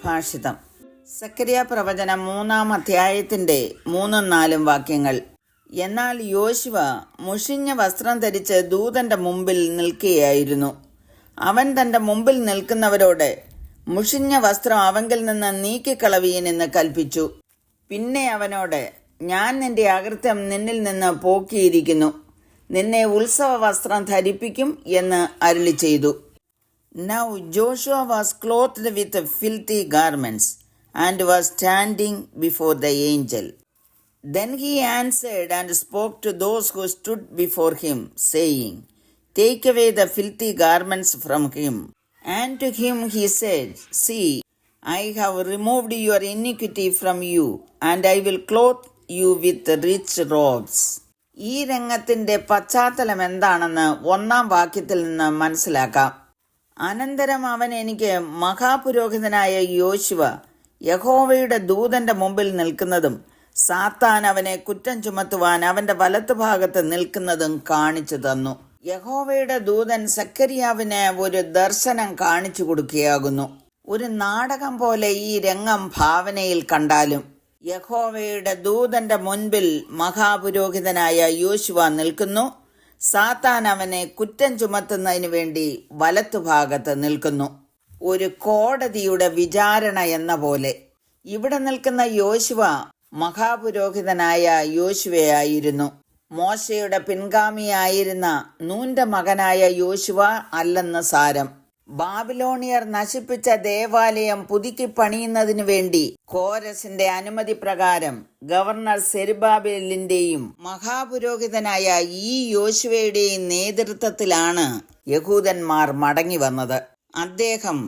സുഭാഷിതം. സക്കരിയ പ്രവചനം 3-ാം അധ്യായത്തിന്റെ 3-4 വാക്യങ്ങൾ. എന്നാൽ യോശുവ മുഷിഞ്ഞ വസ്ത്രം ധരിച്ച് ദൂതന്റെ മുമ്പിൽ നിൽക്കുകയായിരുന്നു. അവൻ തന്റെ മുമ്പിൽ നിൽക്കുന്നവരോട് മുഷിഞ്ഞ വസ്ത്രം അവങ്കിൽ നിന്ന് നീക്കിക്കളവീൻ എന്ന് കൽപ്പിച്ചു. പിന്നെ അവനോട്, ഞാൻ നിന്റെ അകൃത്യം നിന്നിൽ നിന്ന് പോക്കിയിരിക്കുന്നു, നിന്നെ ഉത്സവ വസ്ത്രം ധരിപ്പിക്കും എന്ന് അരുളി ചെയ്തു. Now Joshua was clothed with filthy garments and was standing before the angel. Then he answered and spoke to those who stood before him, saying, Take away the filthy garments from him. And to him he said, See, I have removed your iniquity from you, and I will clothe you with rich robes. ഈ രംഗത്തിന്റെ പശ്ചാത്തലം എന്താണെന്ന് 1-ാം വാക്യത്തിൽ നിന്ന് മനസ്സിലാക്കാം. അനന്തരം അവൻ എനിക്ക് മഹാപുരോഹിതനായ യോശുവ യഹോവയുടെ ദൂതന്റെ മുമ്പിൽ നിൽക്കുന്നതും സാത്താൻ അവനെ കുറ്റം ചുമത്തുവാൻ അവന്റെ വലത്തുഭാഗത്ത് നിൽക്കുന്നതും കാണിച്ചു തന്നു. യഹോവയുടെ ദൂതൻ സക്കരിയാവിന് ഒരു ദർശനം കാണിച്ചു കൊടുക്കുകയാകുന്നു. ഒരു നാടകം പോലെ ഈ രംഗം ഭാവനയിൽ കണ്ടാലും യഹോവയുടെ ദൂതന്റെ മുൻപിൽ മഹാപുരോഹിതനായ യോശുവ നിൽക്കുന്നു. സാത്താൻ അവനെ കുറ്റം ചുമത്തുന്നതിന് വേണ്ടി വലത്തുഭാഗത്ത് നിൽക്കുന്നു. ഒരു കോടതിയുടെ വിചാരണ എന്ന പോലെ. ഇവിടെ നിൽക്കുന്ന യോശുവ മഹാപുരോഹിതനായ യോശുവയായിരുന്നു. മോശയുടെ പിൻഗാമിയായിരുന്ന നൂന്റെ മകനായ യോശുവ അല്ലെന്ന് സാരം. ബാബിലോണിയർ നശിപ്പിച്ച ദേവാലയം പുതുക്കി പണിയുന്നതിനു വേണ്ടി കോരസിന്റെ അനുമതി പ്രകാരം ഗവർണർ സെരുബാബേലിന്റെയും മഹാപുരോഹിതനായ ഈ യോശുവയുടെയും നേതൃത്വത്തിലാണ് യഹൂദന്മാർ മടങ്ങി വന്നത്. അദ്ദേഹം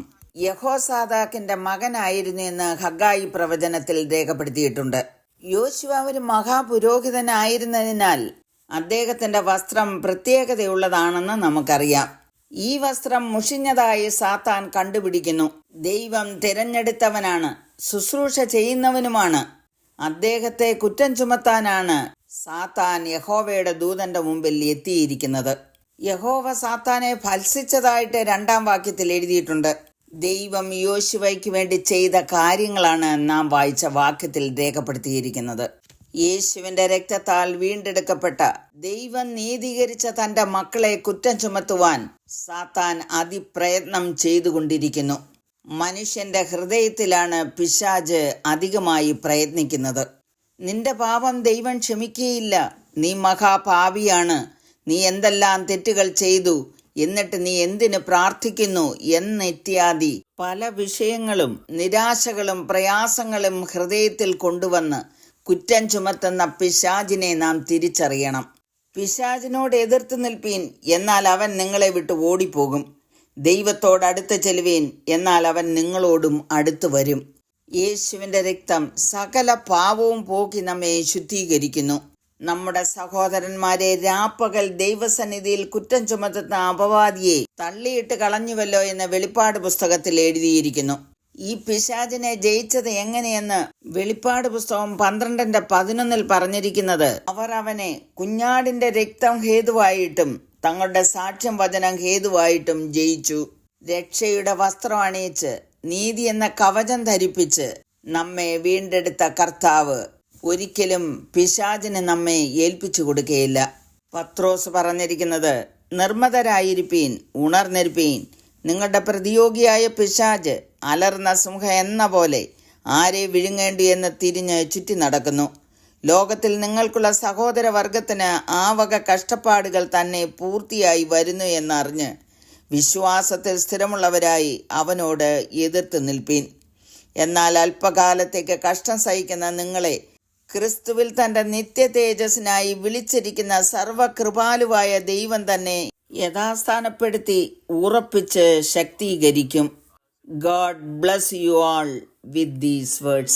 യഹോസാദാക്കിന്റെ മകനായിരുന്നു എന്ന് ഹഗ്ഗായി പ്രവചനത്തിൽ രേഖപ്പെടുത്തിയിട്ടുണ്ട്. യോശുവ ഒരു മഹാപുരോഹിതനായിരുന്നതിനാൽ അദ്ദേഹത്തിന്റെ വസ്ത്രം പ്രത്യേകതയുള്ളതാണെന്ന് നമുക്കറിയാം. ഈ വസ്ത്രം മുഷിഞ്ഞതായി സാത്താൻ കണ്ടുപിടിക്കുന്നു. ദൈവം തിരഞ്ഞെടുത്തവനാണ്, ശുശ്രൂഷ ചെയ്യുന്നവനുമാണ്. അദ്ദേഹത്തെ കുറ്റം ചുമത്താനാണ് സാത്താൻ യഹോവയുടെ ദൂതന്റെ മുമ്പിൽ എത്തിയിരിക്കുന്നത്. യഹോവ സാത്താനെ ഭത്സിച്ചതായിട്ട് 2-ാം വാക്യത്തിൽ എഴുതിയിട്ടുണ്ട്. ദൈവം യോശുവയ്ക്ക് വേണ്ടി ചെയ്ത കാര്യങ്ങളാണ് നാം വായിച്ച വാക്യത്തിൽ രേഖപ്പെടുത്തിയിരിക്കുന്നത്. യേശുവിന്റെ രക്തത്താൽ വീണ്ടെടുക്കപ്പെട്ട ദൈവം നീതീകരിച്ച തന്റെ മക്കളെ കുറ്റം ചുമത്തുവാൻ സാത്താൻ അതിപ്രയത്നം ചെയ്തുകൊണ്ടിരിക്കുന്നു. മനുഷ്യന്റെ ഹൃദയത്തിലാണ് പിശാച് അധികമായി പ്രയത്നിക്കുന്നത്. നിന്റെ പാപം ദൈവം ക്ഷമിക്കുകയില്ല, നീ മഹാപാപിയാണ്, നീ എന്തെല്ലാം തെറ്റുകൾ ചെയ്തു, എന്നിട്ട് നീ എന്തിനു പ്രാർത്ഥിക്കുന്നു എന്നിത്യാദി പല വിഷയങ്ങളും നിരാശകളും പ്രയാസങ്ങളും ഹൃദയത്തിൽ കൊണ്ടുവന്ന് കുറ്റം ചുമത്തുന്ന പിശാചിനെ നാം തിരിച്ചറിയണം. പിശാചിനോട് എതിർത്ത് നിൽപ്പീൻ, എന്നാൽ അവൻ നിങ്ങളെ വിട്ട് ഓടിപ്പോകും. ദൈവത്തോട് അടുത്ത് ചെല്ലുവീൻ, എന്നാൽ അവൻ നിങ്ങളോടും അടുത്ത് വരും. യേശുവിന്റെ രക്തം സകല പാപവും പോക്കി നമ്മെ ശുദ്ധീകരിക്കുന്നു. നമ്മുടെ സഹോദരന്മാരെ രാപ്പകൽ ദൈവസന്നിധിയിൽ കുറ്റം ചുമത്തുന്ന അപവാദിയെ തള്ളിയിട്ട് കളഞ്ഞുവല്ലോ എന്ന് വെളിപ്പാട് പുസ്തകത്തിൽ എഴുതിയിരിക്കുന്നു. ഈ പിശാചിനെ ജയിച്ചത് എങ്ങനെയെന്ന് വെളിപ്പാട് പുസ്തകം 12:11 പറഞ്ഞിരിക്കുന്നത്, അവർ അവനെ കുഞ്ഞാടിന്റെ രക്തം ഹേതുവായിട്ടും തങ്ങളുടെ സാക്ഷ്യം വചനം ഹേതുവായിട്ടും ജയിച്ചു. രക്ഷയുടെ വസ്ത്രം അണിയിച്ച് നീതി എന്ന കവചം ധരിപ്പിച്ച് നമ്മെ വീണ്ടെടുത്ത കർത്താവ് ഒരിക്കലും പിശാചിന് നമ്മെ ഏൽപ്പിച്ചു കൊടുക്കുകയില്ല. പത്രോസ് പറഞ്ഞിരിക്കുന്നത്, നിർമ്മതരായിരിപ്പീൻ, ഉണർന്നിരിപ്പീൻ, നിങ്ങളുടെ പ്രതിയോഗിയായ പിശാച് അലർന്ന സിംഹം എന്ന പോലെ ആരെ വിഴുങ്ങേണ്ടു എന്ന് തിരിഞ്ഞ് ചുറ്റി നടക്കുന്നു. ലോകത്തിൽ നിങ്ങൾക്കുള്ള സഹോദരവർഗത്തിന് ആ വക കഷ്ടപ്പാടുകൾ തന്നെ പൂർത്തിയായി വരുന്നു എന്നറിഞ്ഞ് വിശ്വാസത്തിൽ സ്ഥിരമുള്ളവരായി അവനോട് എതിർത്ത് നിൽപ്പീൻ. എന്നാൽ അല്പകാലത്തേക്ക് കഷ്ടം സഹിക്കുന്ന നിങ്ങളെ ക്രിസ്തുവിൽ തന്റെ നിത്യ തേജസ്സിനായി വിളിച്ചിരിക്കുന്ന സർവകൃപാലുവായ ദൈവം തന്നെ യഥാസ്ഥാനപ്പെടുത്തി ഉറപ്പിച്ച് ശക്തീകരിക്കും. God bless you all with these words.